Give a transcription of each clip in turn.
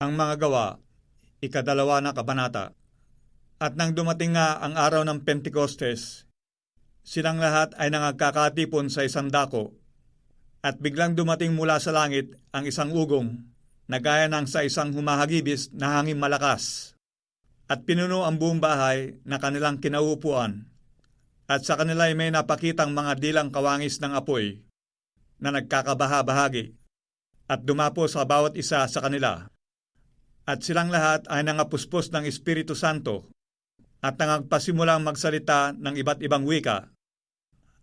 Ang mga gawa, 12 na kabanata. At nang dumating nga ang araw ng Pentecostes, silang lahat ay nangagkakatipon sa isang dako, at biglang dumating mula sa langit ang isang ugong, na gaya ng sa isang humahagibis na hangin malakas, at pinuno ang buong bahay na kanilang kinauupuan, at sa kanila ay may napakitang mga dilang kawangis ng apoy, na nagkakabaha-bahagi, at dumapo sa bawat isa sa kanila. At silang lahat ay nangapuspos ng Espiritu Santo at nangagpasimulang magsalita ng iba't ibang wika,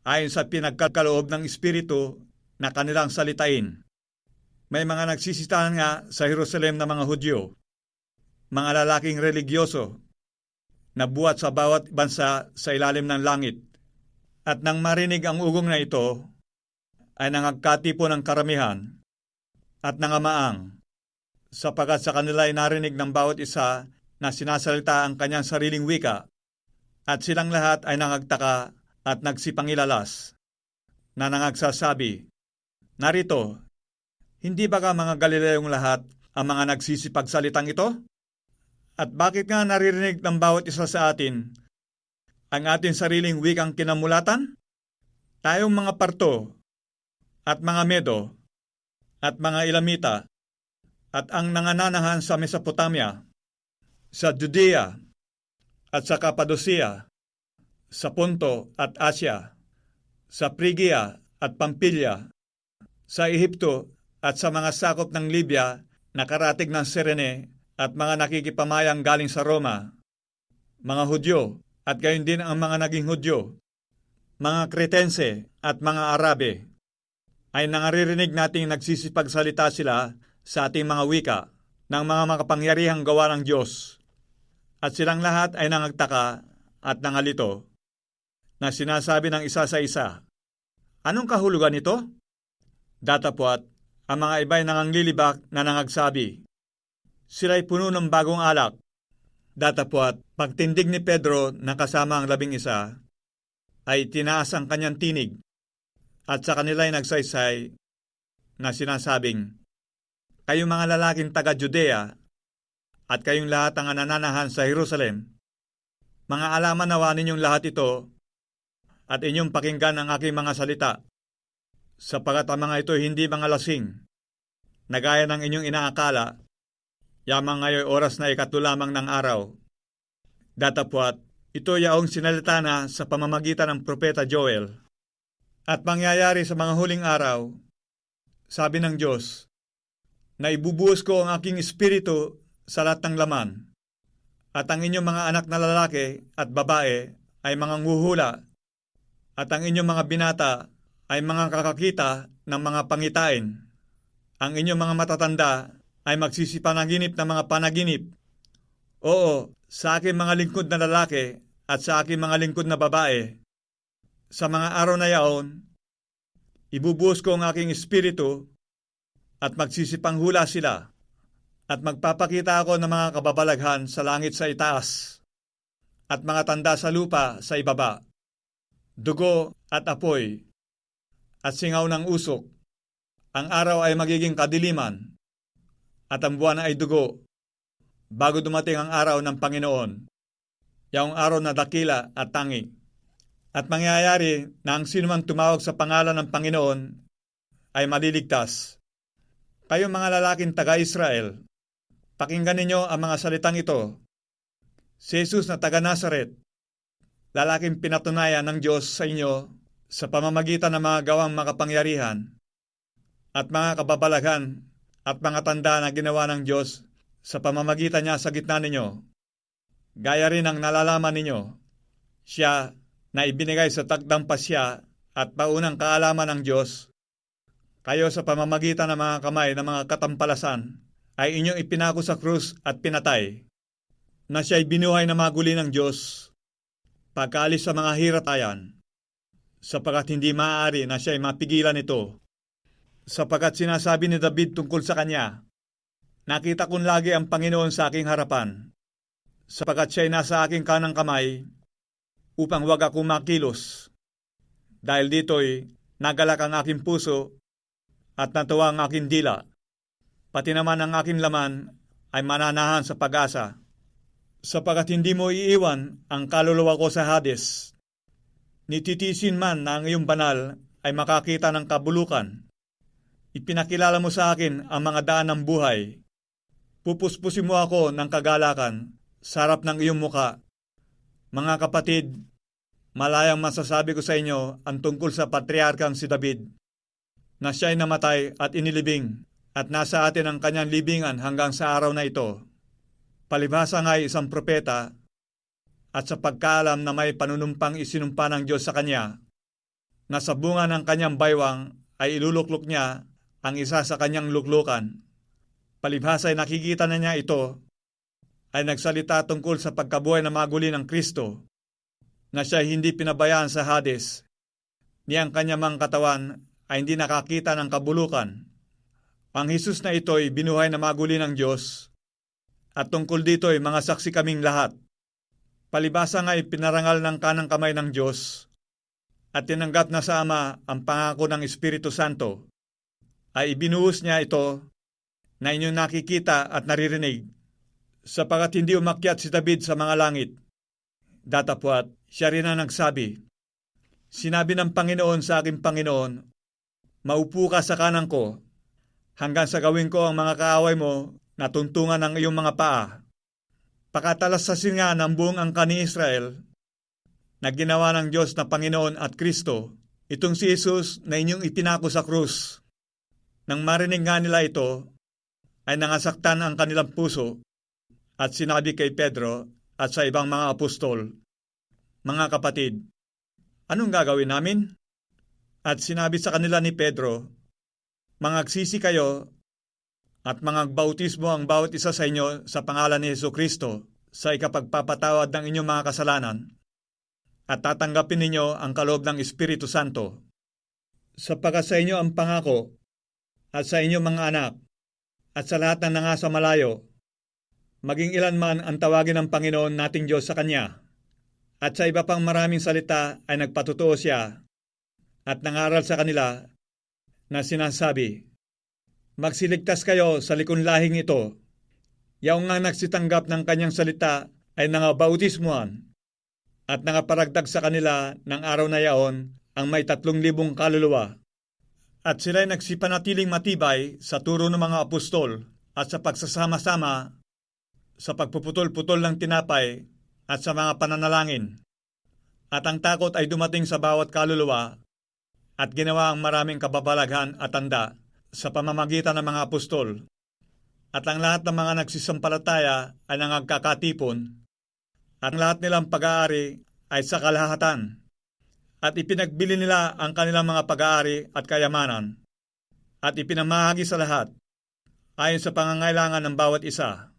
ayon sa pinagkaloob ng Espiritu na kanilang salitain. May mga nagsisitahan nga sa Jerusalem na mga Hudyo, mga lalaking religyoso, na buhat sa bawat bansa sa ilalim ng langit. At nang marinig ang ugong na ito, ay nangagkatipo ng karamihan at nangamaang, sapagkat sa kanila ay narinig ng bawat isa na sinasalita ang kanyang sariling wika, at silang lahat ay nangagtaka at nagsipangilalas, na nangagsasabi, "Narito, hindi ba ka mga Galileong lahat ang mga nagsisipagsalitang ito? At bakit nga naririnig ng bawat isa sa atin ang ating sariling wikang kinamulatan? Tayong mga Parto, at mga Medo, at mga Elamita, at ang nangananahan sa Mesopotamia, sa Judea, at sa Cappadocia, sa Ponto at Asia, sa Phrygia at Pampilya, sa Ehipto at sa mga sakop ng Libya na karatig ng Cirene at mga nakikipamayang galing sa Roma, mga Hudyo at gayon din ang mga naging Hudyo, mga Cretense at mga Arabe, ay nangaririnig nating nagsisipagsalita sila sa ating mga wika ng mga makapangyarihang gawa ng Diyos. At silang lahat ay nangagtaka at nangalito, na sinasabi ng isa sa isa, "Anong kahulugan nito?" Datapwat, ang mga iba'y nanganglilibak na nangagsabi, "Sila'y puno ng bagong alak." Datapwat, pagtindig ni Pedro na kasama ang 11, ay tinaas ang kanyang tinig, at sa kanila'y nagsaysay na sinasabing, "Kayong mga lalaking taga-Judea at kayong lahat ang nananahan sa Jerusalem, mga alaman nawa ninyong lahat ito at inyong pakinggan ang aking mga salita, sapagat ang mga ito hindi mga lasing, na gaya ng inyong inaakala, yamang ngayon oras na 3 lamang ng araw. Datapwat, ito yaong sinalita na sa pamamagitan ng propeta Joel. At mangyayari sa mga huling araw, sabi ng Diyos, na ibubuhos ko ang aking espiritu sa lahat ng laman, at ang inyong mga anak na lalaki at babae ay mga nguhula, at ang inyong mga binata ay mga kakakita ng mga pangitain. Ang inyong mga matatanda ay magsisipanaginip ng mga panaginip. Oo, sa aking mga lingkod na lalaki at sa aking mga lingkod na babae, sa mga araw na yaon, ibubuhos ko ang aking espiritu at magsisipanghula sila, at magpapakita ako ng mga kababalaghan sa langit sa itaas, at mga tanda sa lupa sa ibaba, dugo at apoy, at singaw ng usok. Ang araw ay magiging kadiliman, at ang buwan ay dugo, bago dumating ang araw ng Panginoon, yaong araw na dakila at tangi. At mangyayari na ang sinumang tumawag sa pangalan ng Panginoon ay maliligtas. Kayong mga lalaking taga-Israel, pakinggan ninyo ang mga salitang ito. Si Jesus na taga-Nazaret, lalaking pinatunayan ng Diyos sa inyo sa pamamagitan ng mga gawang makapangyarihan at mga kababalaghan at mga tanda na ginawa ng Diyos sa pamamagitan niya sa gitna ninyo. Gaya rin ang nalalaman ninyo, siya na ibinigay sa takdang pasya at paunang kaalaman ng Diyos, kayo sa pamamagitan ng mga kamay ng mga katampalasan ay inyong ipinako sa krus at pinatay, na siya'y binuhay na maguli ng Diyos pagkaalis sa mga hiratayan, sapagat hindi maaari na siya'y mapigilan ito. Sapagat sinasabi ni David tungkol sa kanya, "Nakita kong lagi ang Panginoon sa aking harapan, sapagat siya'y nasa aking kanang kamay, upang wag akong makilos. Dahil dito'y nagalak ang aking puso at natuwa ang aking dila, pati naman ang aking laman ay mananahan sa pag-asa, sapagat hindi mo iiwan ang kaluluwa ko sa Hades. Nititisin man na ang iyong banal ay makakita ng kabulukan. Ipinakilala mo sa akin ang mga daan ng buhay. Pupuspusin mo ako ng kagalakan sa harap ng iyong muka. Mga kapatid, malayang masasabi ko sa inyo ang tungkol sa patriarkang si David, na siya'y namatay at inilibing, at nasa atin ang kanyang libingan hanggang sa araw na ito. Palibhasa nga'y isang propeta, at sa pagkaalam na may panunumpang isinumpa ng Diyos sa kanya, na sa bunga ng kanyang baywang ay iluluklok niya ang isa sa kanyang luklukan. Palibhasa ay nakikita na niya ito, ay nagsalita tungkol sa pagkabuhay na maguli ng Kristo, na siya hindi pinabayaan sa Hades, ni ang kanyang mga katawan ay hindi nakakita ng kabulukan. Ang Jesus na ito ay binuhay na maguli ng Diyos, at tungkol dito ay mga saksi kaming lahat. Palibhasa nga ay pinarangal ng kanang kamay ng Diyos, at tinanggap na sa Ama ang pangako ng Espiritu Santo, ay ibinuhos niya ito na inyong nakikita at naririnig, sapagat hindi umakyat si David sa mga langit. Datapwat, siya rin ang nagsabi, "Sinabi ng Panginoon sa aking Panginoon, maupo ka sa kanan ko, hanggang sa gawin ko ang mga kaaway mo na tuntungan ng iyong mga paa." Pakatalasasin nga ng buong angka ni Israel na ginawa ng Diyos na Panginoon at Kristo, itong si Jesus na inyong ipinako sa krus. Nang marinig nga nila ito, ay nangasaktan ang kanilang puso, at sinabi kay Pedro at sa ibang mga apostol, "Mga kapatid, anong gagawin namin?" At sinabi sa kanila ni Pedro, "Mangagsisi kayo at mangagbautismo ang bawat isa sa inyo sa pangalan ni Jesucristo sa ikapagpapatawad ng inyong mga kasalanan, at tatanggapin ninyo ang kaloob ng Espiritu Santo. Sapagkat sa inyo ang pangako, at sa inyong mga anak, at sa lahat ng nangasa malayo, maging ilan man ang tawagin ng Panginoon nating Diyos sa Kanya." At sa iba pang maraming salita ay nagpatotoo siya at nangaral sa kanila na sinasabi, "Magsiligtas kayo sa likunlahing ito." Yaong nga nagsitanggap ng kanyang salita ay nangabautismuhan, at nangaparagdag sa kanila ng araw na yaon ang may 3,000 kaluluwa. At sila'y nagsipanatiling matibay sa turo ng mga apostol at sa pagsasama-sama, sa pagpuputol-putol ng tinapay at sa mga pananalangin. At ang takot ay dumating sa bawat kaluluwa at ginawa ang maraming kababalaghan at tanda sa pamamagitan ng mga apostol. At ang lahat ng mga nagsisampalataya ay nangagkakatipon, at ang lahat nilang pag-aari ay sa kalahatan. At ipinagbili nila ang kanilang mga pag-aari at kayamanan, at ipinamahagi sa lahat, ayon sa pangangailangan ng bawat isa.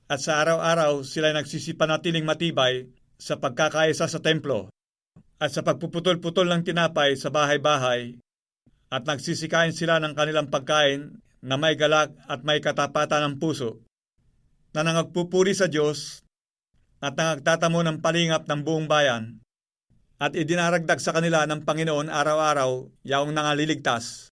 At sa araw-araw sila nagsisipanatiling matibay sa pagkakaisa sa templo, at sa pagpuputol-putol ng tinapay sa bahay-bahay, at nagsisikain sila ng kanilang pagkain na may galak at may katapatan ng puso, na nangagpupuri sa Diyos at nangagtatamo ng palingap ng buong bayan, at idinaragdag sa kanila ng Panginoon araw-araw yaong nangaliligtas.